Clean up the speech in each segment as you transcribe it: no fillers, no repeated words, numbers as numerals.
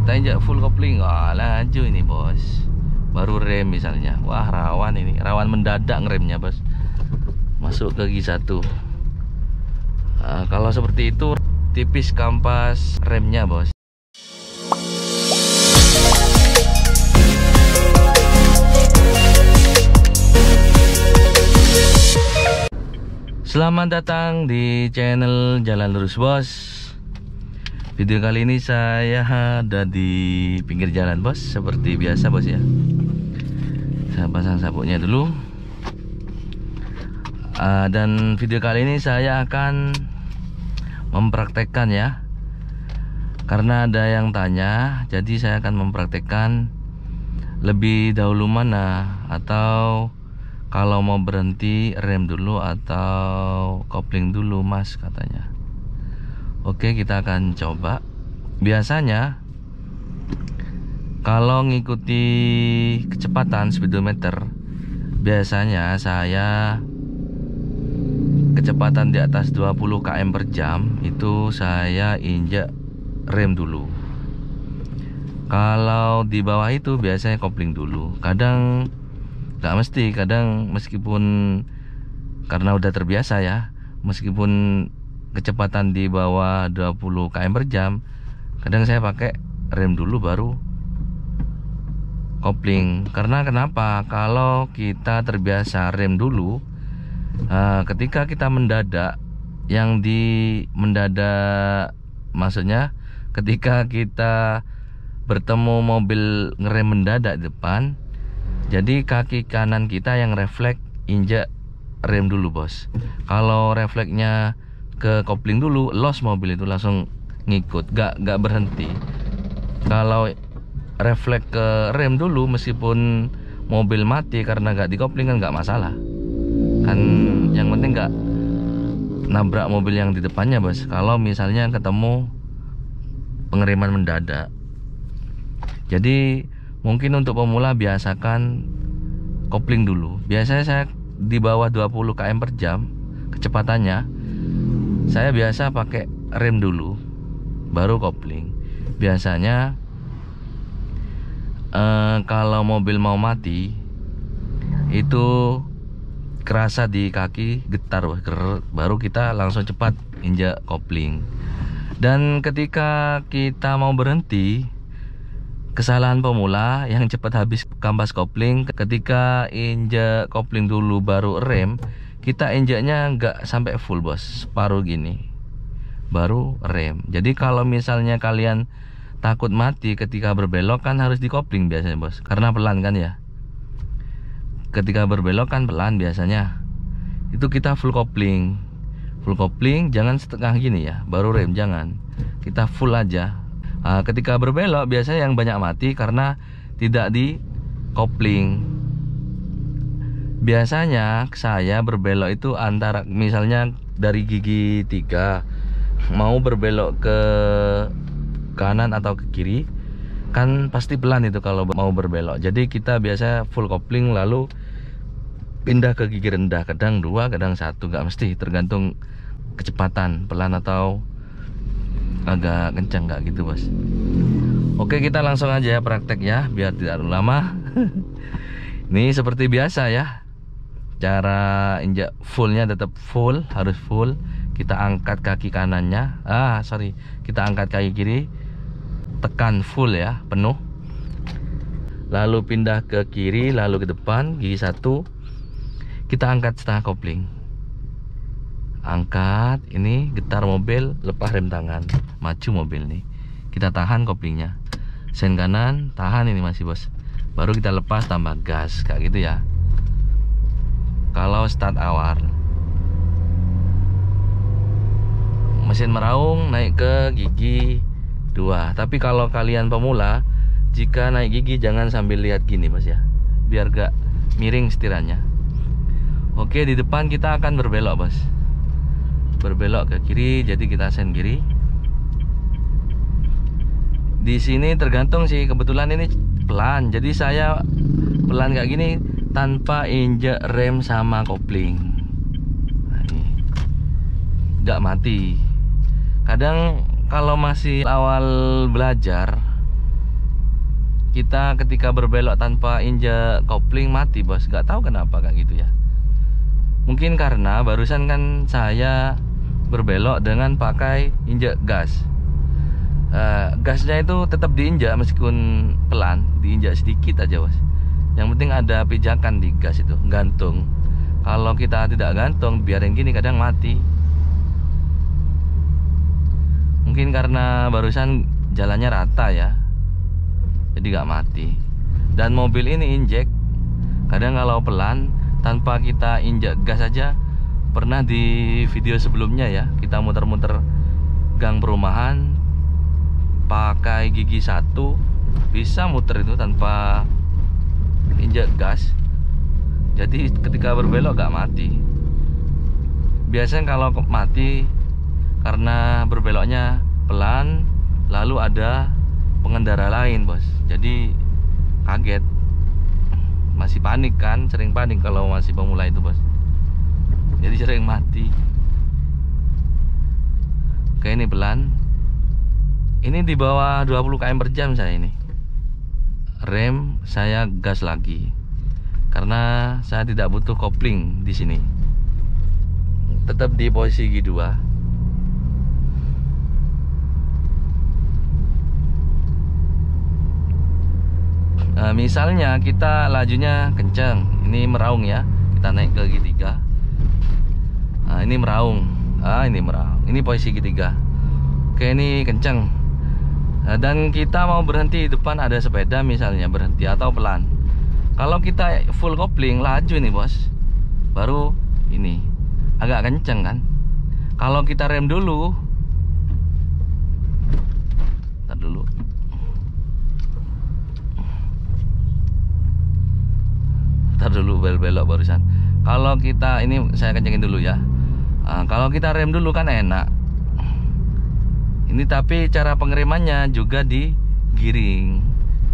Kita injak full kopling, wah laju ini bos. Baru rem misalnya, wah rawan ini, rawan mendadak ngeremnya bos. Masuk ke gigi 1. Kalau seperti itu tipis kampas remnya bos. Selamat datang di channel Jalan Lurus bos. Video kali ini saya ada di pinggir jalan bos, seperti biasa bos ya. Saya pasang sabuknya dulu. Dan video kali ini saya akan mempraktekkan ya, karena ada yang tanya, jadi saya akan mempraktekkan lebih dahulu mana, atau kalau mau berhenti rem dulu atau kopling dulu mas katanya. Oke, kita akan coba. Biasanya kalau ngikuti kecepatan speedometer, biasanya saya kecepatan di atas 20 km per jam itu saya injak rem dulu. Kalau di bawah itu biasanya kopling dulu. Kadang nggak mesti, kadang meskipun karena udah terbiasa ya, meskipun kecepatan di bawah 20 km per jam, kadang saya pakai rem dulu baru kopling. Karena kenapa? Kalau kita terbiasa rem dulu, ketika kita mendadak, yang di mendadak maksudnya ketika kita bertemu mobil ngerem mendadak di depan, jadi kaki kanan kita yang refleks injak rem dulu bos. Kalau refleksnya ke kopling dulu, los mobil itu langsung ngikut, gak berhenti. Kalau refleks ke rem dulu, meskipun mobil mati karena gak dikopling kan gak masalah. Kan yang penting gak nabrak mobil yang di depannya bos. Kalau misalnya ketemu pengereman mendadak. Jadi mungkin untuk pemula biasakan kopling dulu. Biasanya saya di bawah 20 km per jam kecepatannya, saya biasa pakai rem dulu baru kopling. Biasanya kalau mobil mau mati itu kerasa di kaki, getar baru kita langsung cepat injak kopling. Dan ketika kita mau berhenti, kesalahan pemula yang cepat habis kampas kopling, ketika injak kopling dulu baru rem, kita injaknya nggak sampai full bos, separuh gini baru rem. Jadi kalau misalnya kalian takut mati ketika berbelok, kan harus dikopling biasanya bos, karena pelan kan ya. Ketika berbelok kan pelan biasanya, itu kita full kopling. Full kopling, jangan setengah gini ya baru rem, jangan, kita full aja. Ketika berbelok biasanya yang banyak mati karena tidak di kopling. Biasanya saya berbelok itu antara misalnya dari gigi 3 mau berbelok ke kanan atau ke kiri, kan pasti pelan itu kalau mau berbelok. Jadi kita biasa full kopling lalu pindah ke gigi rendah, kadang 2 kadang 1, nggak mesti, tergantung kecepatan pelan atau agak kencang, nggak gitu bos. Oke, kita langsung aja ya praktek ya, biar tidak lama. Ini seperti biasa ya, cara injak fullnya tetap full, harus full. Kita angkat kaki kanannya, kita angkat kaki kiri, tekan full ya, penuh. Lalu pindah ke kiri, lalu ke depan gigi 1, kita angkat setengah kopling. Angkat, ini getar mobil, lepas rem tangan, maju mobil nih. Kita tahan koplingnya, sen kanan, tahan ini masih bos. Baru kita lepas, tambah gas, kayak gitu ya. Kalau start awal, mesin meraung naik ke gigi 2. Tapi kalau kalian pemula, jika naik gigi jangan sambil lihat gini bos ya, biar gak miring setirannya. Oke, di depan kita akan berbelok bos, berbelok ke kiri, jadi kita sen kiri. Di sini tergantung sih, kebetulan ini pelan, jadi saya pelan kayak gini tanpa injek rem sama kopling. Nah, ini nggak mati. Kadang kalau masih awal belajar, kita ketika berbelok tanpa injak kopling mati bos. Gak tahu kenapa kayak gitu ya. Mungkin karena barusan kan saya berbelok dengan pakai injak gas. Gasnya itu tetap diinjak meskipun pelan, diinjak sedikit aja bos. Yang penting ada pijakan di gas itu, gantung. Kalau kita tidak gantung, biarin gini kadang mati. Mungkin karena barusan jalannya rata ya, jadi gak mati. Dan mobil ini injek, kadang kalau pelan tanpa kita injak gas aja. Pernah di video sebelumnya ya, kita muter-muter gang perumahan pakai gigi 1, bisa muter itu tanpa injak gas. Jadi ketika berbelok gak mati. Biasanya kalau mati karena berbeloknya pelan, lalu ada pengendara lain bos. Jadi kaget, masih panik kan, sering panik kalau masih pemula itu bos. Jadi sering mati. Oke, ini pelan. Ini di bawah 20 km per jam saya ini. Rem saya gas lagi karena saya tidak butuh kopling di sini. Tetap di posisi G2. Misalnya kita lajunya kencang, ini meraung ya, kita naik ke G3. Ini meraung, ini meraung, ini posisi G3. Oke, ini kencang. Dan kita mau berhenti di depan ada sepeda misalnya, berhenti atau pelan. Kalau kita full kopling laju nih bos, baru ini agak kencang kan. Kalau kita rem dulu, ntar dulu. Ntar dulu belok barusan. Kalau kita ini saya kencengin dulu ya. Kalau kita rem dulu kan enak. Ini tapi cara pengeremannya juga digiring.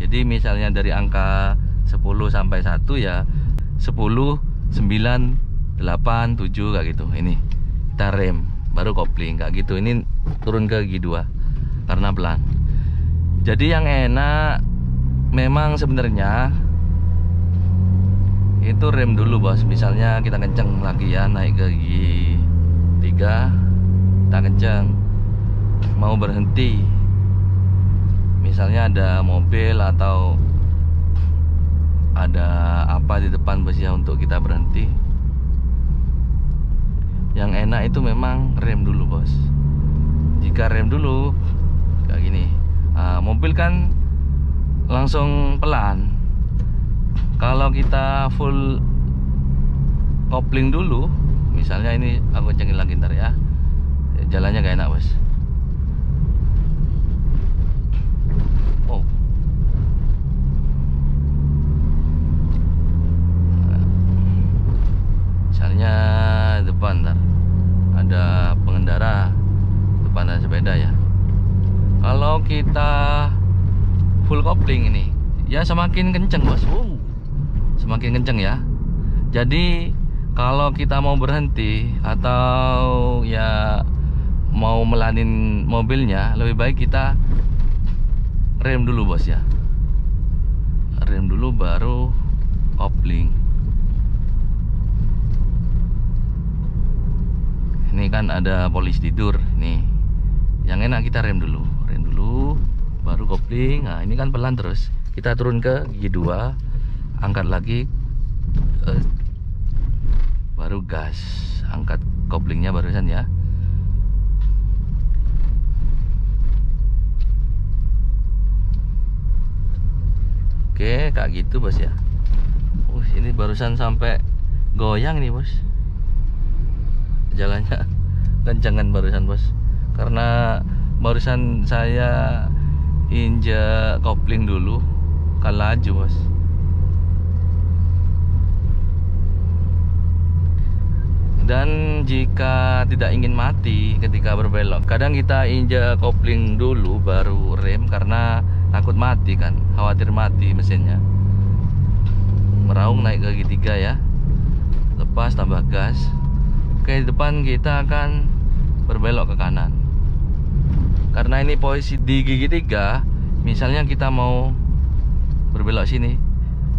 Jadi misalnya dari angka 10 sampai 1 ya 10, 9, 8, 7 kayak gitu. Ini kita rem baru kopling kayak gitu. Ini turun ke G2 karena pelan. Jadi yang enak memang sebenarnya itu rem dulu bos. Misalnya kita kenceng lagi ya, naik ke G3, kita kenceng, mau berhenti, misalnya ada mobil atau ada apa di depan bos ya, untuk kita berhenti. Yang enak itu memang rem dulu bos. Jika rem dulu kayak gini, mobil kan langsung pelan. Kalau kita full kopling dulu, misalnya ini aku kencengin lagi ntar ya, jalannya gak enak bos. Misalnya depan ntar ada pengendara, depan ada sepeda ya. Kalau kita full kopling ini ya semakin kenceng bos. Semakin kenceng ya. Jadi kalau kita mau berhenti atau ya mau melanin mobilnya, lebih baik kita rem dulu bos ya. Rem dulu baru kopling. Ini kan ada polisi tidur nih. Yang enak kita rem dulu baru kopling. Nah, ini kan pelan terus. Kita turun ke G2, angkat lagi, baru gas, angkat koplingnya barusan ya. Oke, kayak gitu bos ya. Ini barusan sampai goyang nih bos. Jalannya kencangan barusan bos, karena barusan saya injak kopling dulu kan laju bos. Dan jika tidak ingin mati ketika berbelok, kadang kita injak kopling dulu baru rem karena takut mati kan, khawatir mati mesinnya. Meraung naik ke G3 ya, lepas tambah gas. Oke, di depan kita akan berbelok ke kanan. Karena ini posisi di gigi 3, misalnya kita mau berbelok sini.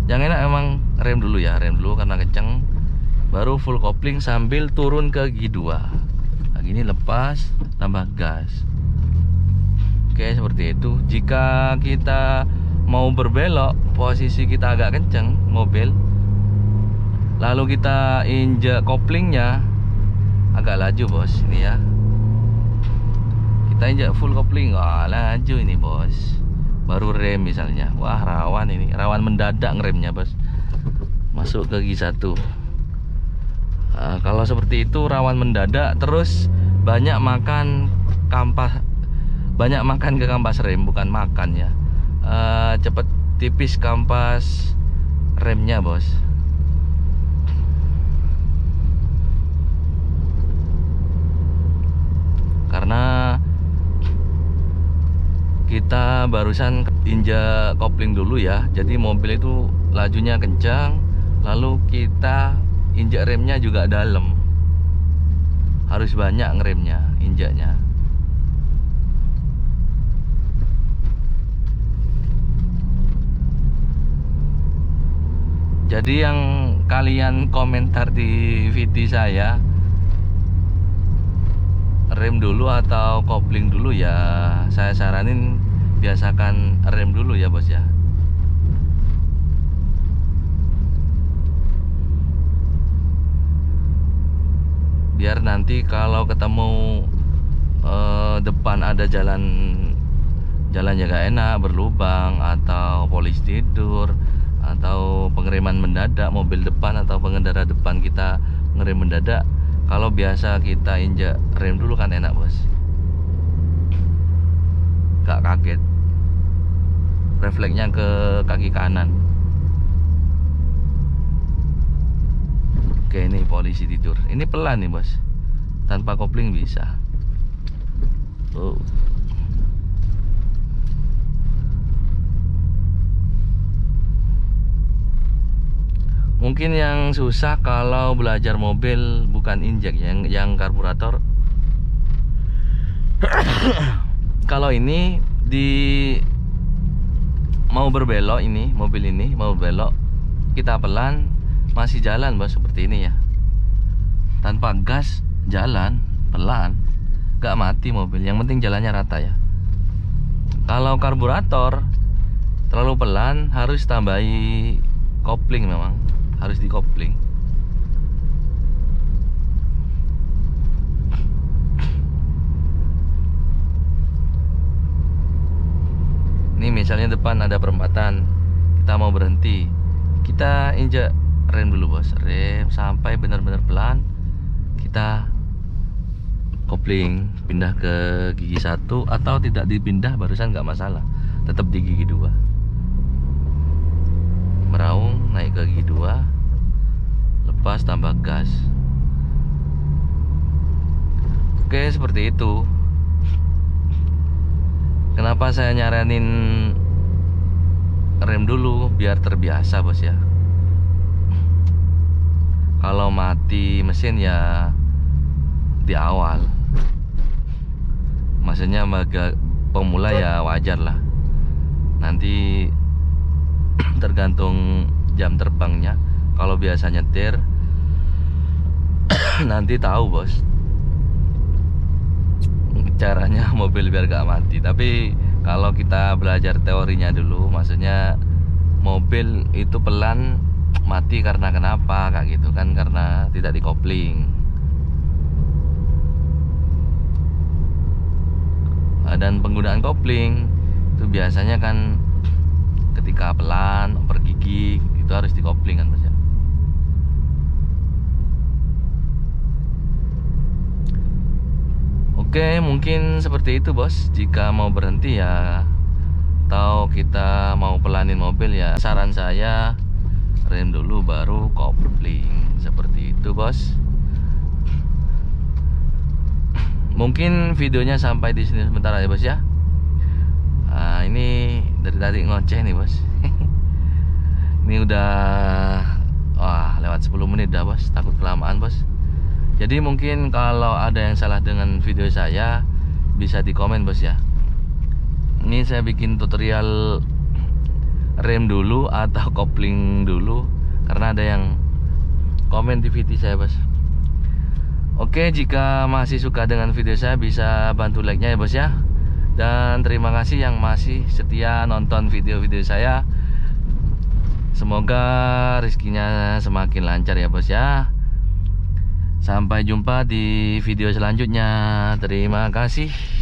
Yang enak emang rem dulu ya, rem dulu karena kenceng, baru full kopling sambil turun ke gigi 2. Nah, gini lepas, tambah gas. Oke, seperti itu. Jika kita mau berbelok, posisi kita agak kenceng mobil, lalu kita injek koplingnya, agak laju bos. Ini ya, kita injak full kopling, wah laju ini bos. Baru rem misalnya, wah rawan ini, rawan mendadak ngeremnya bos, masuk ke gigi 1. Nah, kalau seperti itu rawan mendadak, terus banyak makan kampas, banyak makan ke kampas rem, bukan makan ya, cepet tipis kampas remnya bos. Karena kita barusan injak kopling dulu ya, jadi mobil itu lajunya kencang, lalu kita injak remnya juga dalam, harus banyak ngeremnya, injaknya. Jadi yang kalian komentar di video saya, rem dulu atau kopling dulu, ya saya saranin biasakan rem dulu ya bos ya. Biar nanti kalau ketemu depan ada jalannya gak enak, berlubang, atau polisi tidur, atau pengereman mendadak mobil depan atau pengendara depan kita ngerem mendadak, kalau biasa kita injak rem dulu kan enak bos, gak kaget, refleksnya ke kaki kanan. Oke, ini polisi tidur, ini pelan nih bos, tanpa kopling bisa. Mungkin yang susah kalau belajar mobil bukan injek, yang karburator. Kalau ini mau berbelok, ini mobil ini mau belok, kita pelan, masih jalan bos, seperti ini ya, tanpa gas jalan pelan, gak mati mobil, yang penting jalannya rata ya. Kalau karburator terlalu pelan, harus tambahi kopling, memang harus dikopling. Ini misalnya depan ada perempatan, kita mau berhenti, kita injak rem dulu bos, rem sampai benar-benar pelan, kita kopling, pindah ke gigi 1, atau tidak dipindah barusan nggak masalah, tetap di gigi 2, meraung naik ke gigi 2, lepas tambah gas. Oke, seperti itu. Kenapa saya nyaranin rem dulu, biar terbiasa bos ya. Kalau mati mesin ya di awal, maksudnya pemula ya wajar lah, nanti tergantung jam terbangnya. Kalau biasa nyetir nanti tahu bos caranya mobil biar gak mati. Tapi kalau kita belajar teorinya dulu, maksudnya mobil itu pelan mati karena kenapa, kayak gitu kan, karena tidak dikopling. Dan penggunaan kopling itu biasanya kan ketika pelan, per gigi, itu harus dikopling kan bos ya. Oke, mungkin seperti itu bos. Jika mau berhenti ya, atau kita mau pelanin mobil ya, saran saya rem dulu baru kopling, seperti itu bos. Mungkin videonya sampai di sini sebentar aja bos ya. Nah, ini dari tadi ngoceh nih bos. Ini udah lewat 10 menit dah bos, takut kelamaan bos. Jadi mungkin kalau ada yang salah dengan video saya, bisa di komen bos ya. Ini saya bikin tutorial rem dulu atau kopling dulu, karena ada yang komen di video saya, bos. Oke, jika masih suka dengan video saya bisa bantu like-nya ya, bos ya. Dan terima kasih yang masih setia nonton video-video saya. Semoga rezekinya semakin lancar ya, bos ya. Sampai jumpa di video selanjutnya. Terima kasih.